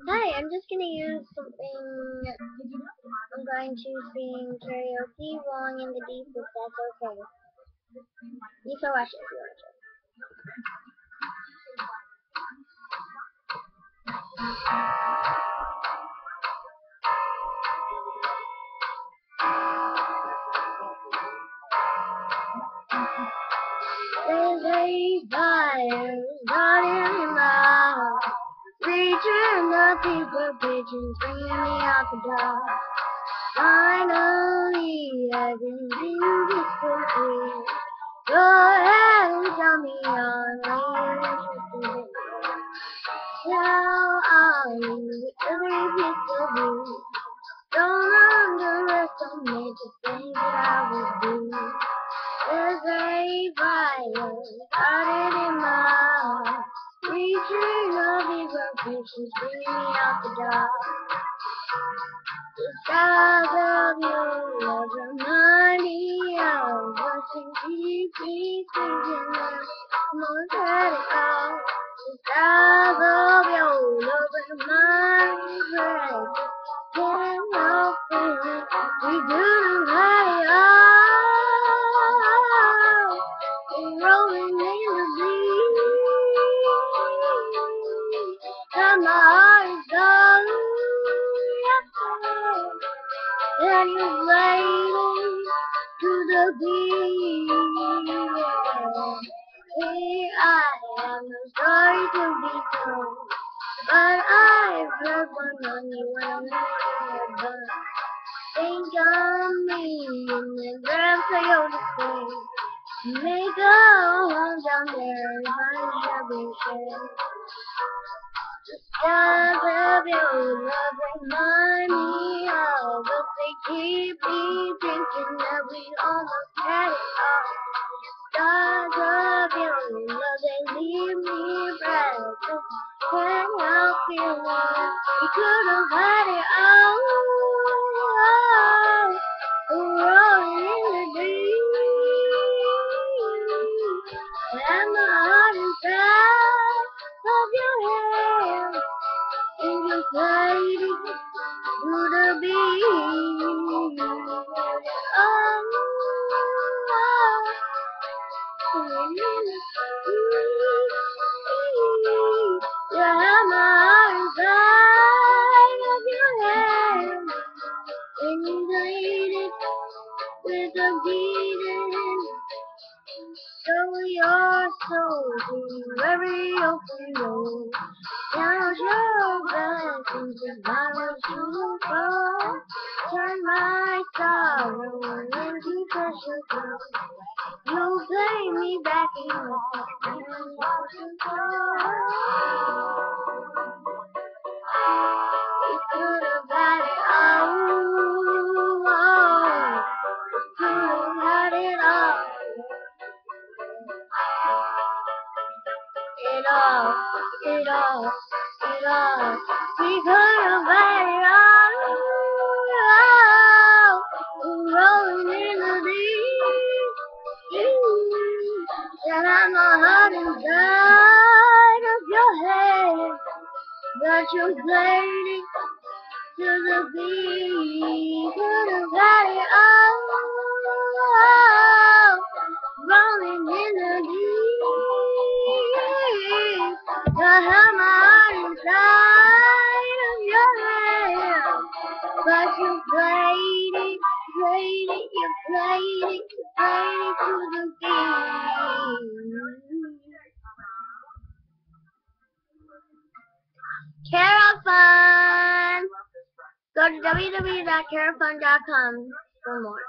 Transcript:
Hi, I'm just gonna use something. I'm going to sing karaoke rolling in the deep if that's okay. You can watch it if you want to. There's a fire starting in my heart, reaching the people pigeons, bringing me out the dark. Finally, I can do this for free. Go ahead and tell me I'm interested in. Now I'm every piece of you. Don't underestimate the things that I would do. There's a fire started in my heart, reaching a bigger pictures, bringing me out the dark. The skies of your love remind me of us and keep me thinking that I'm gonna let it go. The skies of your love remind me that I can't help feeling we couldn't let it all. Rolling in the deep, and my heart is gone. And you're waiting to the beat. Here I am, no story to be told, but I've heard one on you and I'm never. Think of me and then grab Toyota Spring. Make a home down there and find every shade. Skies of your love remind me of us. They keep me thinking that we almost had it all. Skies of your love, they leave me breathless. Can't help feeling we could have had it all. Rolling in the deep, and my heart inside of your hand. And you're gliding through the beat. Oh, you have my heart inside of your hand. And you glided with a beating. So your soul to every open road. Count your blessings and follow too far. Turn my sorrow into precious love. You play me back in the past and ocean far. We could have had it all. Could have had it all. It all, it all, it all. We could have had it all. Rolling in the deep. And I'm a heart inside of your head. But you played it to the beat. Could have had it all. Rolling in the deep. I have my heart inside of your head. But you played it, you played it to the beat. Carafun! Go to www.carafun.com for more.